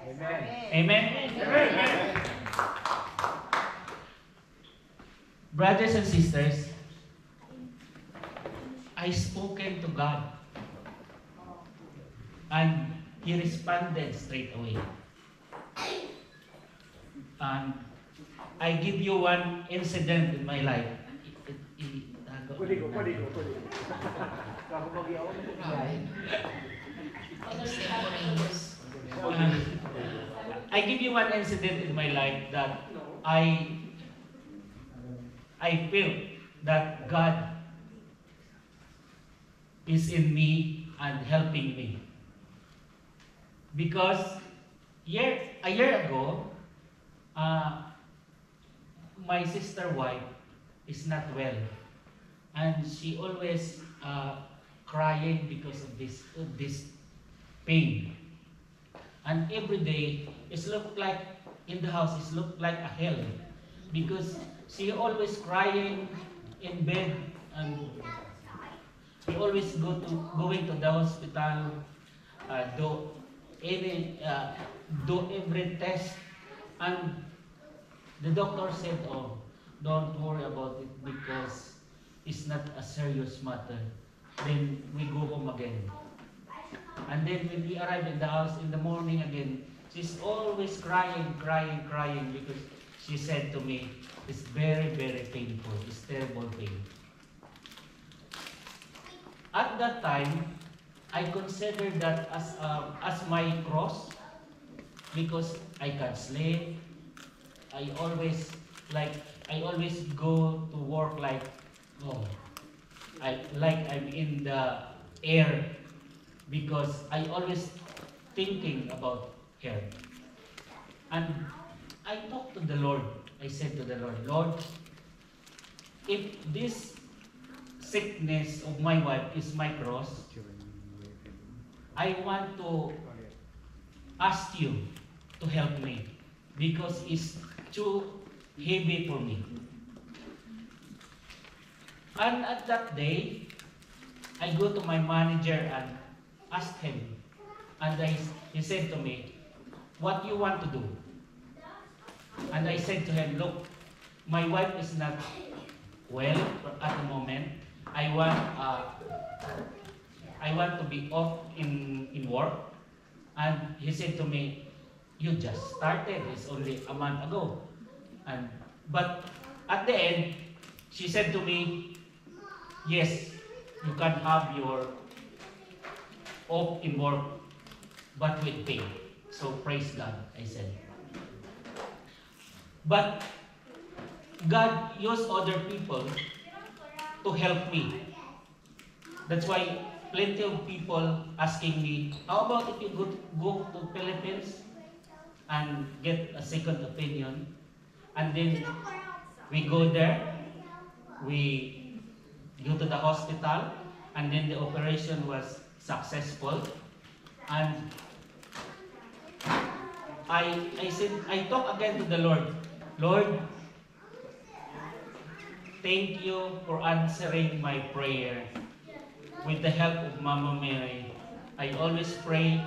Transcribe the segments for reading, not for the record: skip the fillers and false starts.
Amen? Brothers and sisters, I spoken to God and He responded straight away. And I give you one incident in my life. I give you one incident in my life that I feel that God is in me and helping me. Because a year ago, my sister wife is not well, and she always crying because of this pain. And every day, it look like in the house, it look like a hell, because she always crying in bed, and we always going to the hospital, do every test, and the doctor said, "Oh, don't worry about it because it's not a serious matter." Then we go home again. And then when we arrive in the house in the morning again, she's always crying because she said to me, "It's very, very painful. It's terrible pain." At that time, I considered that as my cross, because I can't sleep. I always go to work like, oh, I'm in the air, because I always thinking about her. And I talked to the Lord. I said to the Lord, "Lord, if this sickness of my wife is my cross, I want to ask you to help me, because it's too heavy for me." And at that day, I go to my manager and asked him. And he said to me, "What you want to do?" And I said to him, "Look, my wife is not well at the moment. I want to be off in work." And he said to me, "You just started. It's only a month ago." But at the end, she said to me, "Yes, you can have your off in work, but with pay." So praise God, I said. But God used other people to help me. That's why plenty of people asking me, "How about if you go to Philippines and get a second opinion?" And then we go there, we go to the hospital, and then the operation was successful. And I talk again to the Lord, "Lord, thank you for answering my prayer. With the help of Mama Mary, I always pray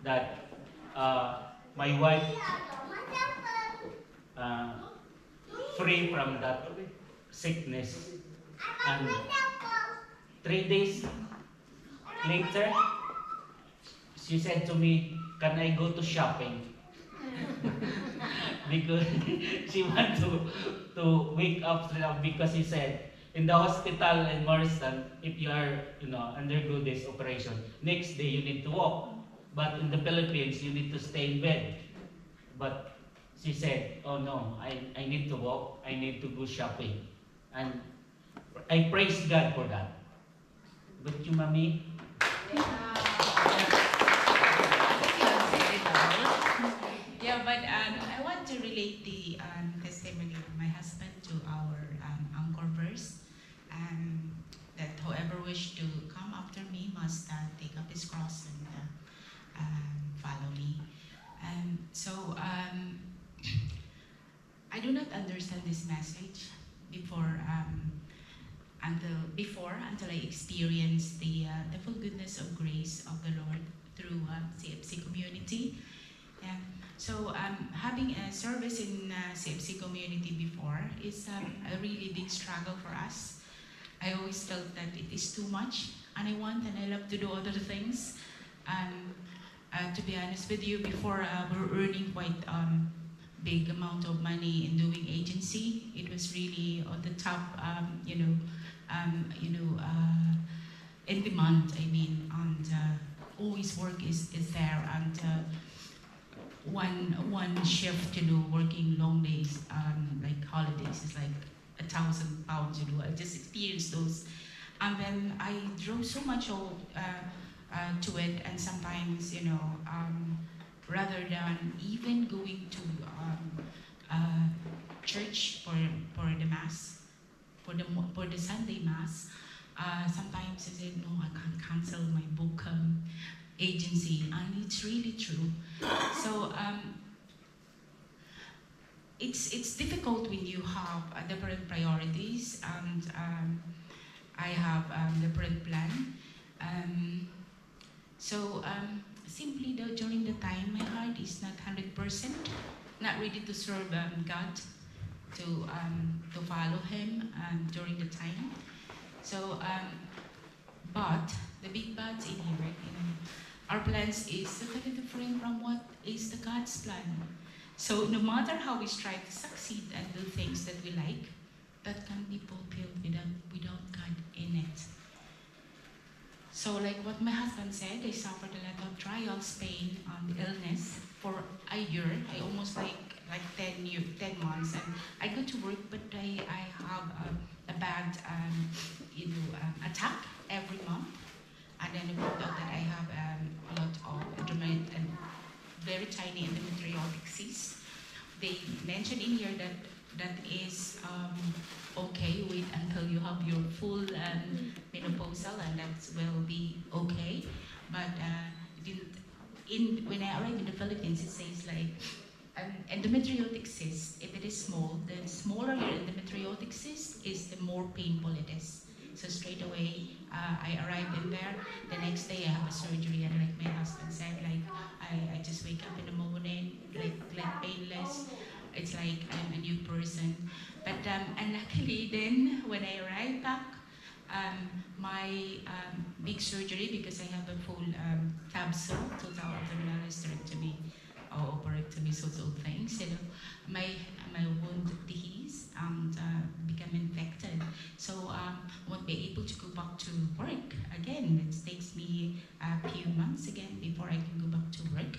that my wife free from that sickness." And 3 days later, she said to me, "Can I go to shopping?" Because she wants to wake up, because he said, in the hospital in Morriston, if you are, undergo this operation, next day you need to walk. But in the Philippines, you need to stay in bed. But she said, "Oh no, I need to walk, I need to go shopping." And I praise God for that. But you, Mommy? Yeah, but I want to relate the testimony of my husband to our anchor verse, that whoever wish to come after me must take up his cross and follow me. So I do not understand this message until I experienced the full goodness of grace of the Lord through CFC community. So having a service in CFC community before is a really big struggle for us. I always felt that it is too much, and I love to do other things. To be honest with you, before we're earning quite big amount of money in doing agency. It was really on the top, in demand. I mean, and always work is there, and one shift, working long days, like holidays, is like £1,000. I just experienced those, and then I drove so much to it, and sometimes, rather than even going to church for the mass, for the Sunday mass, sometimes I said, no, I can't cancel my book agency, and it's really true. So it's difficult when you have different priorities, and I have different plan. Simply during the time, my heart is not 100%, not ready to serve God, to follow Him during the time. So, but the big buts in here, our plans is totally different from what is the God's plan. So no matter how we strive to succeed and do things that we like, that can be fulfilled without God in it. So like what my husband said, I suffered a lot of trials, pain, illness for a year. I almost like 10 months, and I go to work, but I have a bad attack every month, and then it worked out that I have a lot of very tiny endometriotic cysts. They mentioned in here that is okay with until you have your full menopausal, and that will be okay. But when I arrived in the Philippines, it says like an endometriotic cyst, if it is small, the smaller your endometriotic cyst is, the more painful it is. So straight away, I arrived in there. The next day, I have a surgery, and like my husband said, like I just wake up in the morning, like painless. It's like I'm a new person. But and luckily, then when I arrived back, my big surgery, because I have a full capsule, total abdominal hysterectomy, or operectomy, sort of things. My wound heals and become infected. So I won't be able to go back to work again. It takes me a few months again before I can go back to work.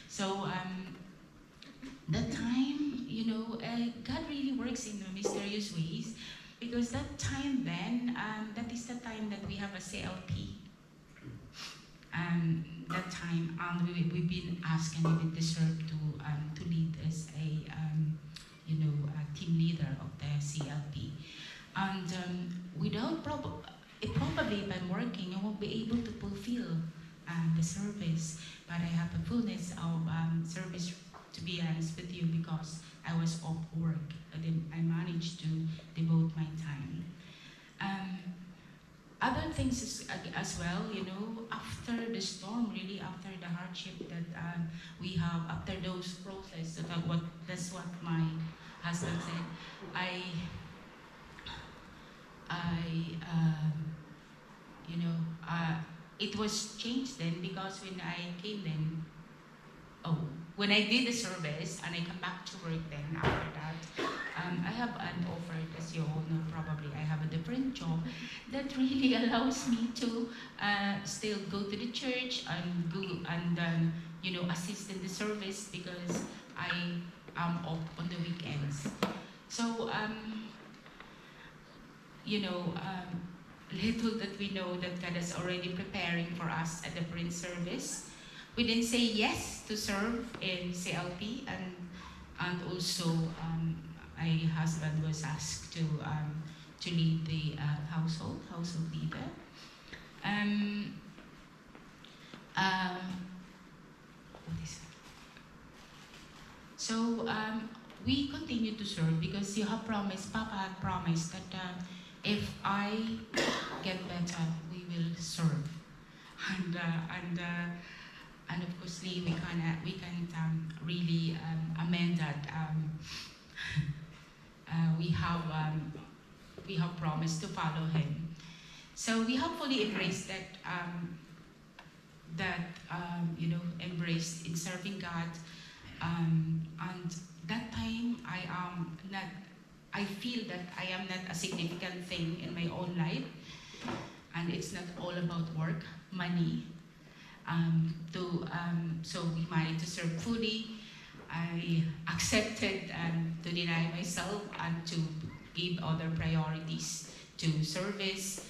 So that time, God really works in mysterious ways, because that time then, that is the time that we have a CLP. That time, and we've been asked and even deserved to lead as a team leader of the CLP. And probably if I'm working, I won't be able to fulfill the service, but I have a fullness of service, to be honest with you, because I was off work. I managed to devote my time. Other things as well, after the storm, really after the hardship that we have, after those processes, that's what my husband said. It was changed then, because when I came then, when I did the service and I come back to work then after that, I have an offer, as you all know probably, I have a different job that really allows me to still go to the church and go and assist in the service, because I am off on the weekends. So little that we know that God is already preparing for us a different service. We didn't say yes to serve in CLP, and also my husband was asked to lead the household leader. So we continue to serve, because you have promised, Papa had promised that if I get better, we will serve, and of course, we can't really we have promised to follow Him. So we have fully embraced embraced in serving God. And that time, I feel that I am not a significant thing in my own life, and it's not all about work, money. So we managed to serve fully. I accepted to deny myself and to give other priorities to service.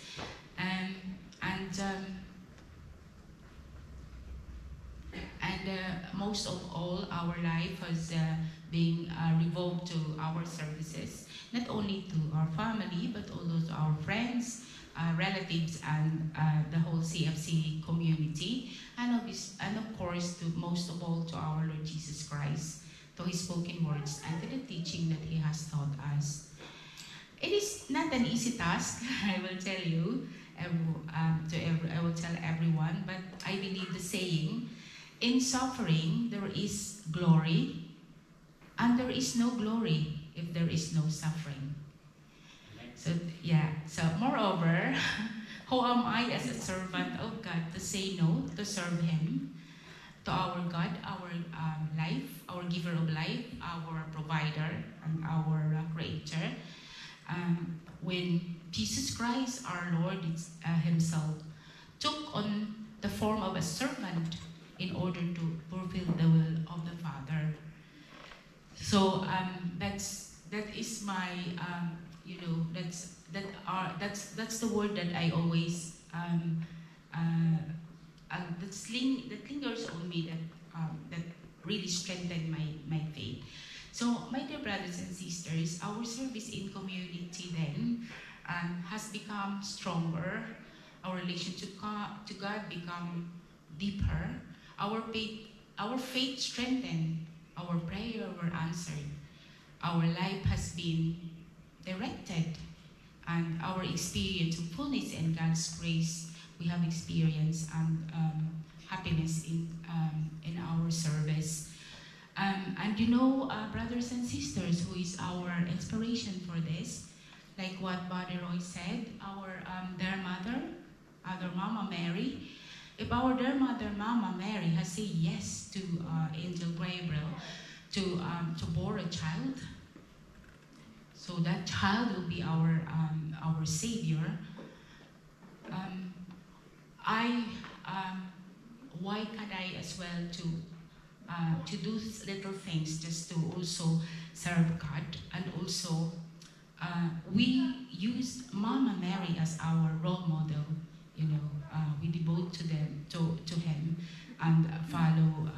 Most of all, our life has been revoked to our services, not only to our family, but also to our friends, relatives, and the whole CFC community, and of course, to most of all, to our Lord Jesus Christ, to His spoken words and to the teaching that He has taught us. It is not an easy task, I will tell you, I will tell everyone, but I believe the saying, in suffering there is glory, and there is no glory if there is no suffering. So moreover, who am I as a servant of God to say no, to serve Him, to our God, our life, our giver of life, our provider, and our creator, when Jesus Christ, our Lord Himself, took on the form of a servant in order to fulfill the will of the Father. So that is my that's the word that I always that lingers on me, that really strengthened my faith. So my dear brothers and sisters, our service in community then has become stronger. Our relationship to God become deeper. Our faith strengthened. Our prayer were answered. Our life has been directed, and our experience of fullness and God's grace we have experienced, and happiness in our service. Brothers and sisters, who is our inspiration for this? Like what Father Roy said, our dear mother, our Mama Mary. If our dear mother, Mama Mary, has said yes to Angel Gabriel to bore a child, so that child will be our savior. Why can't I as well to do little things just to also serve God, and also we use Mama Mary as our role model. We devote to Him and follow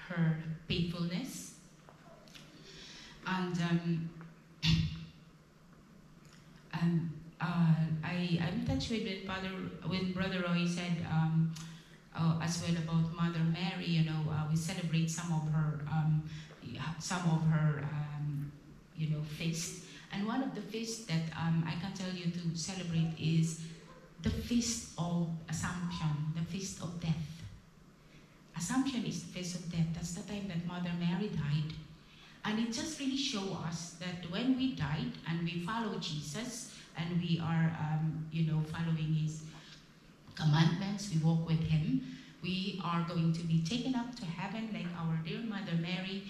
her faithfulness. And I'm touched with when Brother Roy said as well about Mother Mary. We celebrate some of her feasts, and one of the feasts that I can tell you to celebrate is the Feast of Assumption, the Feast of Death. Assumption is the Feast of Death. That's the time that Mother Mary died. And it just really shows us that when we died and we follow Jesus and we are, following His commandments, we walk with Him, we are going to be taken up to heaven like our dear Mother Mary.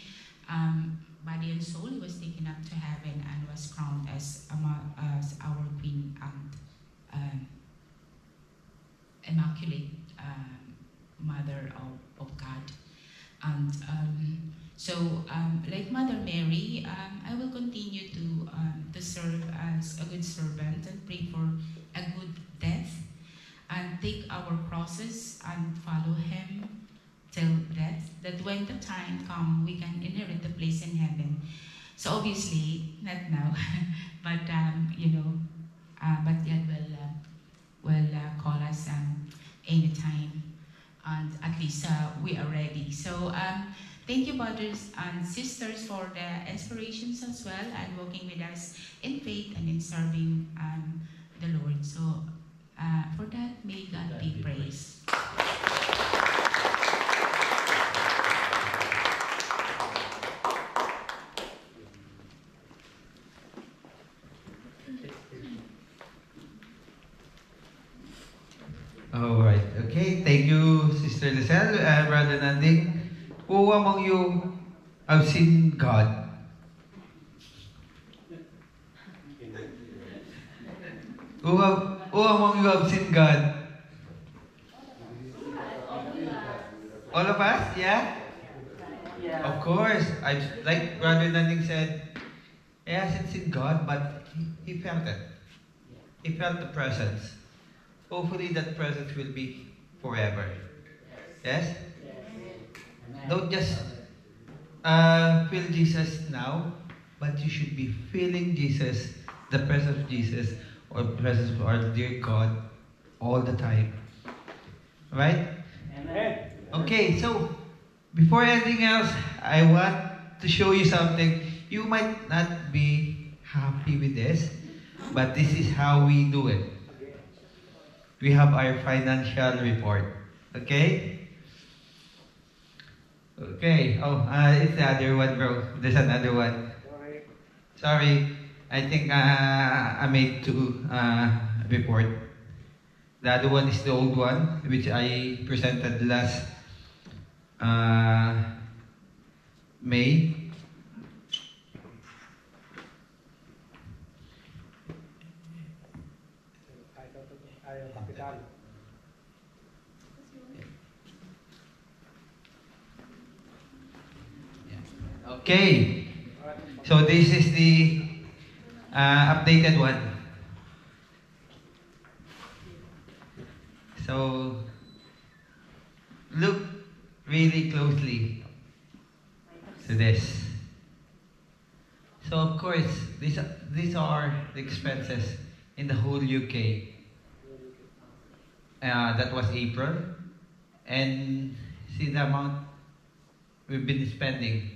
Body and soul was taken up to heaven and was crowned as our Queen and Immaculate Mother of God. And like Mother Mary, I will continue to serve as a good servant and pray for a good death, and take our crosses and follow Him till death, that when the time comes, we can inherit the place in heaven. So obviously, not now, but but God will call us anytime, and at least we are ready. So thank you, brothers and sisters, for the inspirations as well, and walking with us in faith and in serving the Lord. So for that, may God be praised. Brother Nanding, who among you have seen God? Who among you have seen God? All of us? Yeah? Of course. Like Brother Nanding said, he hasn't seen God, but he felt it. He felt the presence. Hopefully that presence will be forever. Yes? Don't just feel Jesus now, but you should be feeling Jesus, the presence of Jesus, or the presence of our dear God all the time. Right? Amen. Okay, so before anything else, I want to show you something. You might not be happy with this, but this is how we do it. We have our financial report. Okay? Okay. Oh, it's the other one, bro. There's another one. Sorry. I think I made two report. The other one is the old one, which I presented last May. Okay. So this is the updated one. So look really closely to this. So of course, these are the expenses in the whole UK. That was April, and see the amount we've been spending.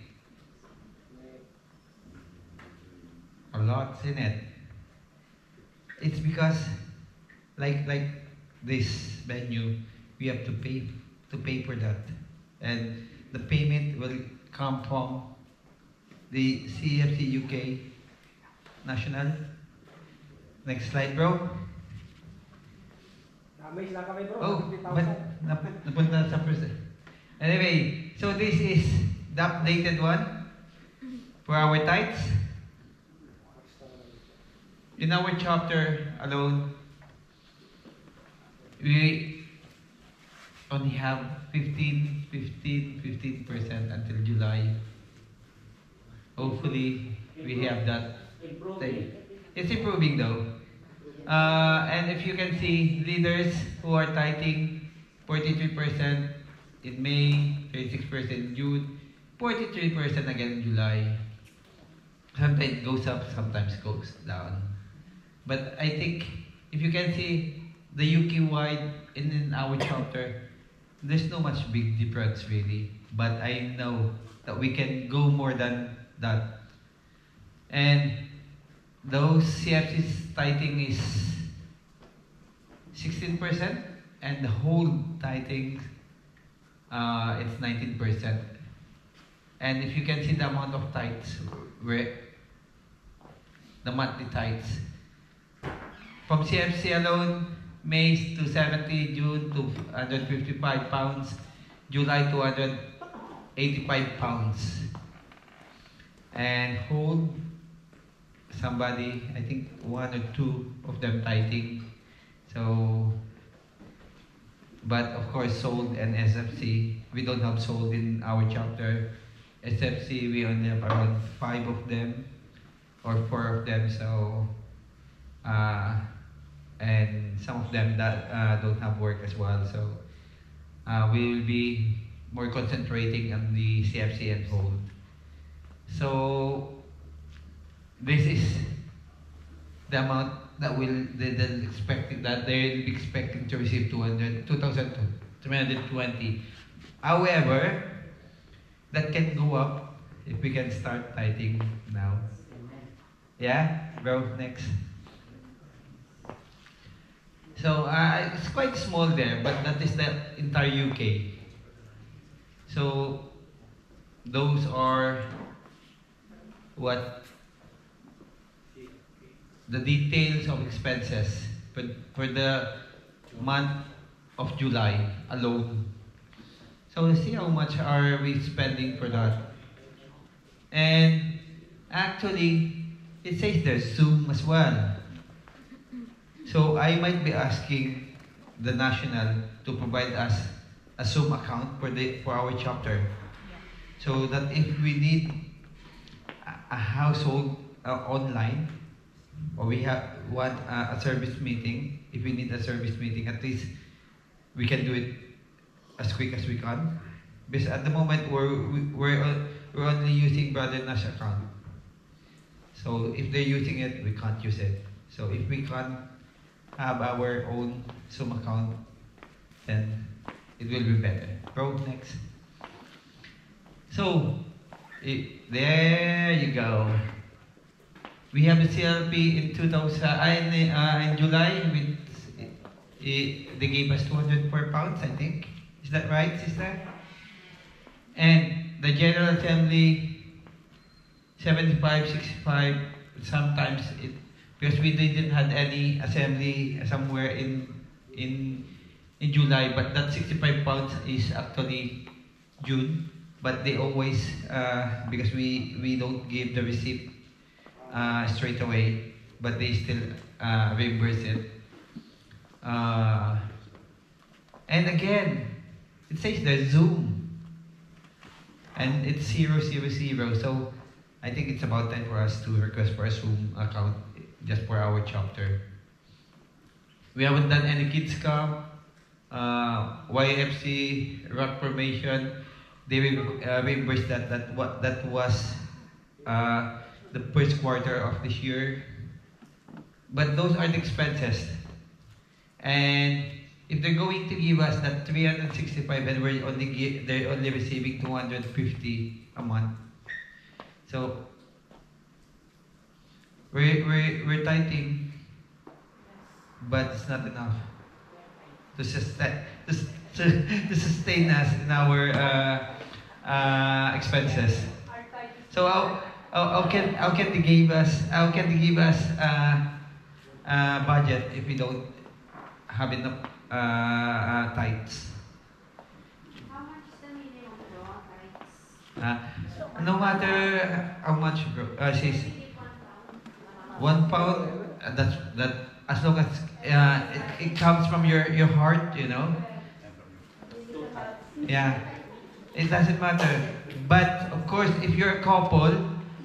A lot, isn't it? It's because, like this venue, we have to pay for that, and the payment will come from the CFC UK National. Next slide, bro. Oh, but napunta sa person. Anyway, so this is the updated one for our tithes. In our chapter alone, we only have 15% until July. Hopefully, we have that thing. It's improving though. And if you can see, leaders who are tithing 43% in May, 36% in June, 43% again in July. Sometimes it goes up, sometimes goes down. But I think if you can see the UK wide in our chapter, there's no much big difference really. But I know that we can go more than that. And those CFC's tithing is 16%, and the whole tithing it's 19%. And if you can see the amount of tithes, where the monthly tithes from CFC alone, May to 70, June to 155 pounds, July to 185 pounds, and hold somebody, I think one or two of them tithing. So, but of course, sold and SFC, we don't have sold in our chapter. SFC, we only have around 5 of them or 4 of them. So, and some of them that don't have work as well. So, we will be more concentrating on the CFC and hold. So, this is the amount that they're expecting to receive 2,320. However, that can go up if we can start tithing now. Yeah, bro. Next. So it's quite small there, but that is the entire UK. So those are what the details of expenses for the month of July alone. So see how much are we spending for that. And actually, it says there's Zoom as well. So I might be asking the national to provide us a Zoom account for our chapter, so that if we need a household online, or we want a service meeting, if we need a service meeting, at least we can do it as quick as we can. Because at the moment we're only using Brother Nash account. So if they're using it, we can't use it. So if we can have our own Zoom account, then it will be better. Go next. So there you go. We have the CLP in 2000 in July with they gave us 204 pounds, I think. Is that right, sister? And the General Assembly 75, 65. Sometimes because we didn't have any assembly somewhere in July, but that 65 pounds is actually June. But they always because we don't give the receipt straight away, but they still reimburse it. And again, it says there's Zoom, and it's 000. So I think it's about time for us to request for a Zoom account just for our chapter. We haven't done any kids camp, YFC, rock formation. They reimbursed that was the first quarter of this year. But those are the expenses. And if they're going to give us that 365 and they're only receiving 250 a month. So we're tithing, but it's not enough to sustain us in our expenses. So how can they give us budget if we don't have enough tithes? How much is the minimum tithes? No matter how much, bro. She's £1. That as long as it comes from your heart, you know. Yeah, it doesn't matter. But of course, if you're a couple,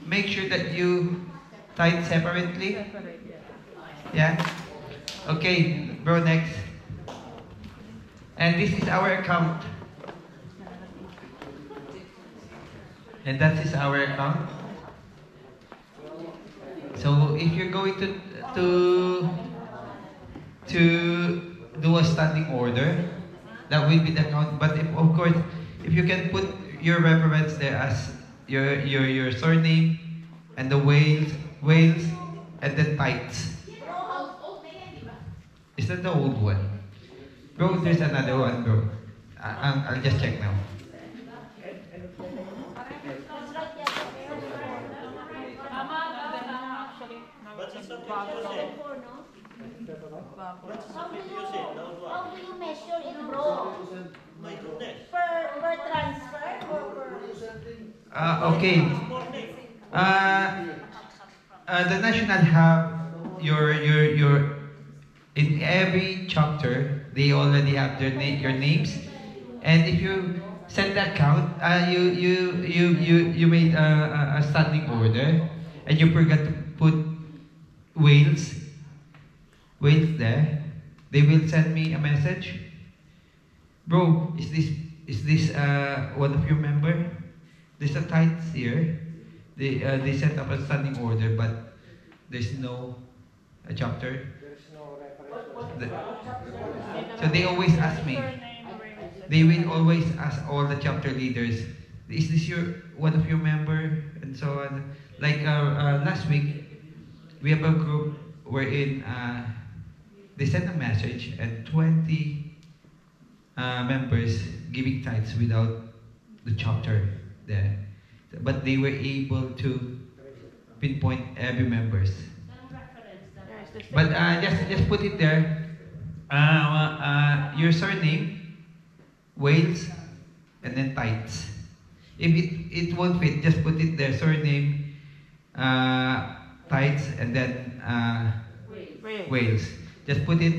make sure that you tithe separately. Yeah. Okay, bro. Next. And this is our account. And that is our account. So if you're going to do a standing order, that will be the account. But of course, if you can put your reference there as your surname and the Wales and the tithes. Is that the old one? Bro, there's another one, bro. I'll just check now. How do you measure it, bro? Per transfer or per... Okay. The national have your in every chapter they already have your names, and if you send the account, you made a standing order, and you forgot to put Wales there, they will send me a message. Bro, is this one of your member? There's a tithes here. They set up a standing order, but there's no chapter. So they always ask me. They will always ask all the chapter leaders, is this one of your member? And so on. Like last week, we have a group wherein they sent a message and 20 members giving tithes without the chapter there. But they were able to pinpoint every members. But just put it there. Your surname, Wales, and then tights. If it won't fit, just put it there, surname, tights, and then Wales. Just put it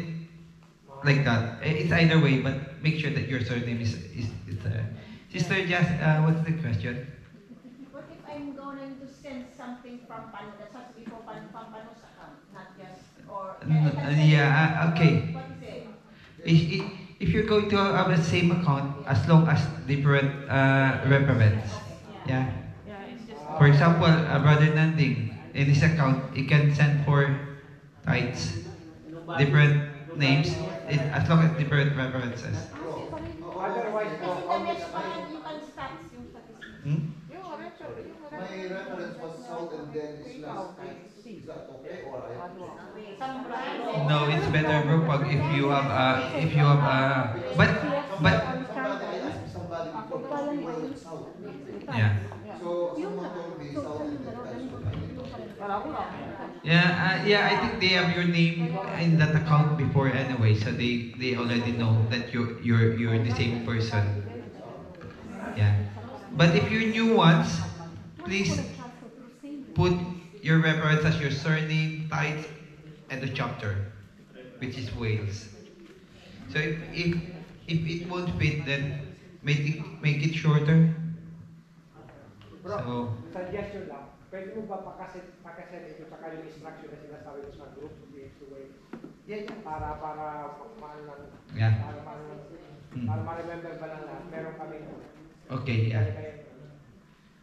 like that. It's either way, but make sure that your surname is there. Sister Jazz, what's the question? What if I'm going to send something from Pano, that has to be from Pano's account, not just, or... Okay. What is it? If you're going to have the same account, as long as different reference. Yeah. For example, Brother Nanding, in his account, he can send for tithes, different names, as long as different references. Otherwise, kasi the next one, you can start yung statistics. My reference was sold and then it's last time. Is that okay or I have to? No, it's better, bro, pag if you have but Somebody, I asked somebody before, where it's south. yeah. So someone told me south and then that's what I need to know. Yeah, I think they have your name in that account before anyway, so they already know that you're the same person. Yeah, but if you're new ones, please put your reference as your surname, title, and the chapter, which is Wales. So if it won't fit, then make it shorter. So. Suggestion lang, pwede mo ba pakaset ito sa kanyang instruction na sinasabi mo sa group to be to wait? Yeah. Para Yeah. para ma-remember ba lang na meron kami. Okay, yeah.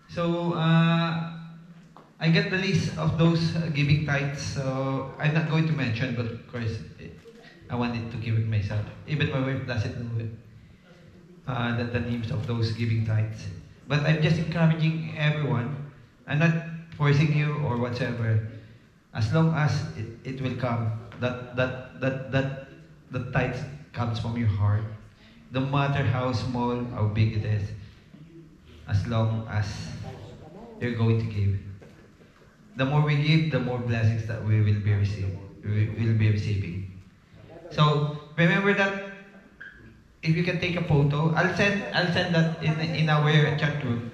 So, I got the list of those giving tithes, so I'm not going to mention, but of course, I wanted to give it myself. Even my wife doesn't know it, the names of those giving tithes. But I'm just encouraging everyone. I'm not forcing you or whatever. As long as it will come, that tithe comes from your heart. No matter how small, how big it is, as long as you're going to give. The more we give, the more blessings that we will be receiving. So remember that. If you can take a photo, I'll send that in our chat room.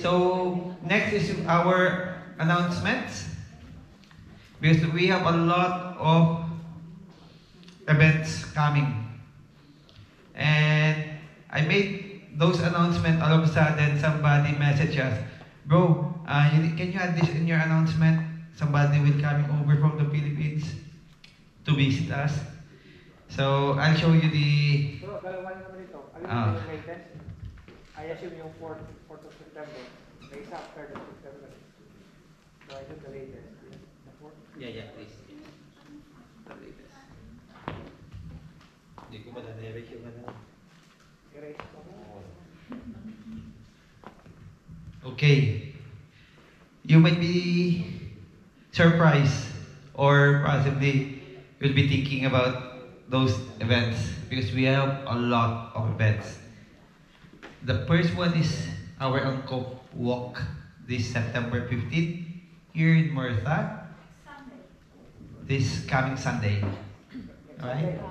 So next is our announcements, because we have a lot of events coming, and I made those announcements. All of a sudden, somebody messaged us, bro, can you add this in your announcement? Somebody will coming over from the Philippines to visit us. So I'll show you the. So, dalawa naman ito. Alam mo yung latest? I assume yung 4th of September. The isa after the September. So I took the latest. The 4th? Yeah, please. The latest. Hindi ko na-erase yung ano. Erase ko. Okay. You might be surprised, or possibly you'll be thinking about those events, because we have a lot of events. The first one is our Angkop Walk this September 15th here in Martha. This coming Sunday. Alright?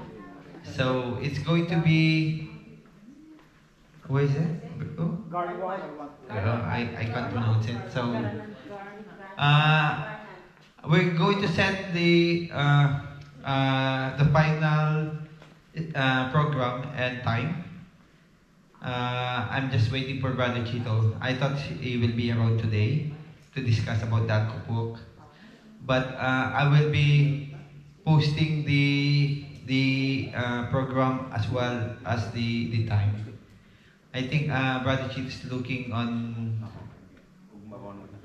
So it's going to be, what is it? Oh? I can't pronounce it. So we're going to set the final program and time. I'm just waiting for Brother Chito. I thought he will be around today to discuss about that book, but I will be posting the program as well as the time. I think Brother Chito is looking on.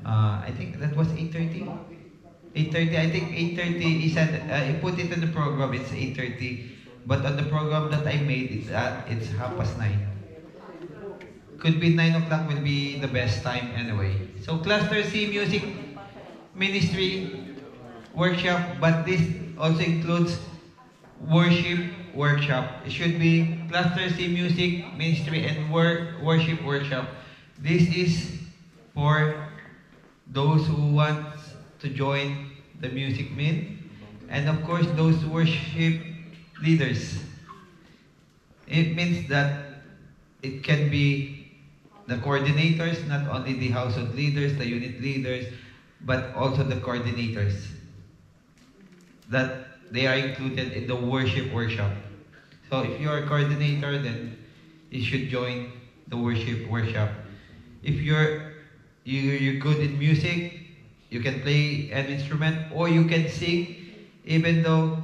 I think that was 8:30. 8:30. I think 8:30. He said he put it in the program. It's 8:30, but on the program that I made, it's 9:30. Could be 9 o'clock will be the best time anyway. So Cluster C Music Ministry workshop, but this also includes worship workshop. It should be Cluster C Music Ministry and worship workshop. This is for those who want to join the music min, and of course those worship leaders. It means that it can be the coordinators, not only the household leaders, the unit leaders, but also the coordinators. That they are included in the worship workshop. So if you are a coordinator, then you should join the worship workshop. If you're good in music, you can play an instrument or you can sing, even though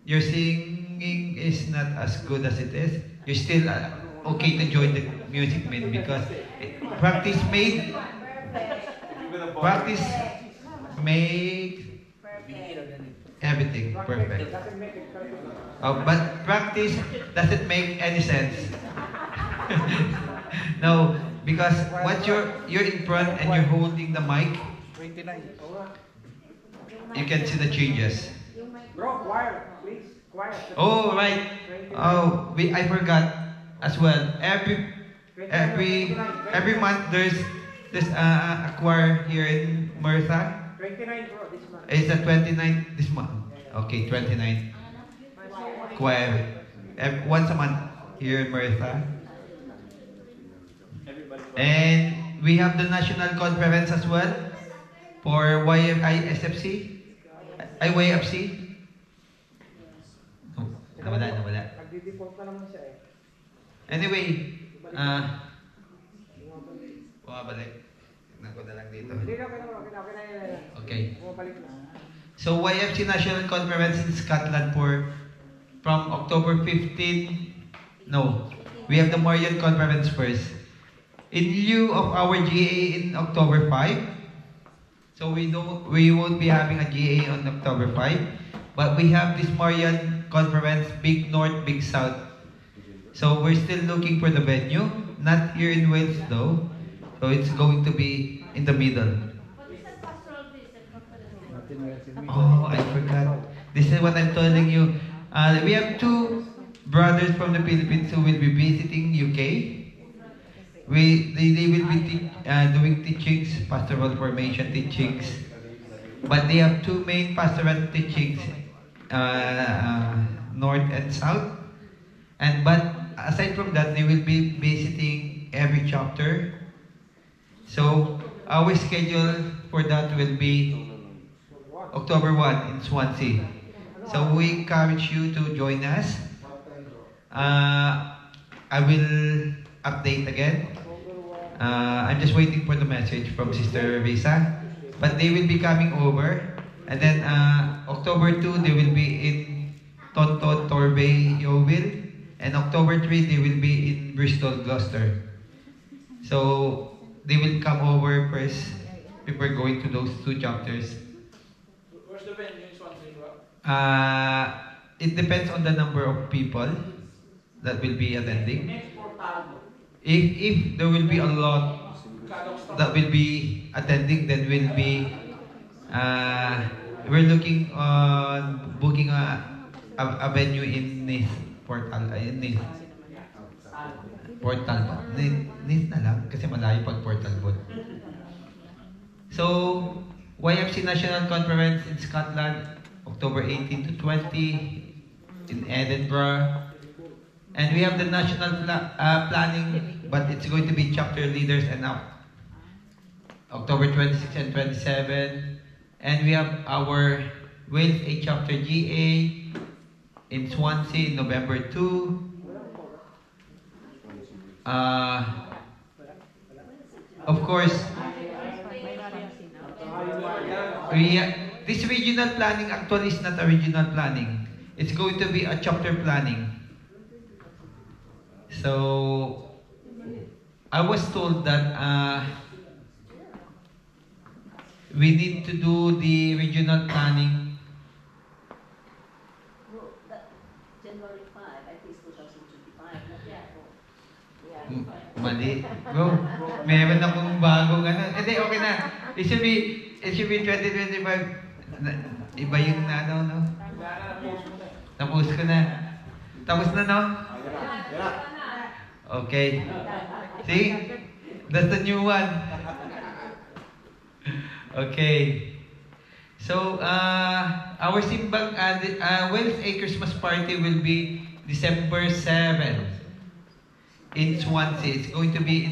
your singing is not as good as it is. You're still okay to join the music men because practice makes everything perfect. But practice doesn't make any sense. No, because once you're in front and you're holding the mic, 29. you can see the changes. Bro, choir, please. Choir. Oh right. Oh, I forgot as well. Every month there's a choir here in Mertha. 29 bro, this month. It's the 29th this month. Okay, 29th choir. Once a month here in Mertha. And we have the national conference as well for YFC. Oh, nawala. Nagdi-default na naman siya eh. Anyway, bumabalik. Tignan ko na lang dito. Hindi na, okay na. Okay. Bumabalik na. So YFC National Conference in Scotland from October 15. No, we have the Marian Conference first. In lieu of our GA in October 5, so we won't be having a GA on October 5, but we have this Marian Conference, Big North, Big South. So we're still looking for the venue, not here in Wales though. So it's going to be in the middle. Oh, I forgot. This is what I'm telling you. We have two brothers from the Philippines who will be visiting UK. They will be doing teachings, pastoral formation teachings. But they have two main pastoral teachings, North and South. But aside from that, they will be visiting every chapter. So our schedule for that will be October 1 in Swansea. So we encourage you to join us. I will update again. I'm just waiting for the message from Sister Risa. But they will be coming over. And then October 2, they will be in Tonton, Torbay, Yeovil. And October 3, they will be in Bristol, Gloucester. So they will come over first before going to those two chapters. Where's the venue in Swansea, bro? It depends on the number of people that will be attending. If there will be a lot that will be attending, then we'll be we're looking on booking a venue in Nice, Port Talbot. Nice na lang kasi malayo pag Port Talbot. So YFC National Conference in Scotland, October 18 to 20 in Edinburgh. And we have the national planning, but it's going to be chapter leaders and up. October 26 and 27. And we have our Wales A chapter GA in Swansea, November 2. Of course, this regional planning actually is not a regional planning. It's going to be a chapter planning. So, I was told that we need to do the regional planning. January 5, I think it's 2025. Mali. Bro, meron akong bagong ano. Hindi, okay na. It should be 2025. Iba yung ano, no? Tapos ko na. Tapos na, no? Okay. See? That's the new one. Okay. So, our Simbang Wales A Christmas party will be December 7. in Swansea. It's going to be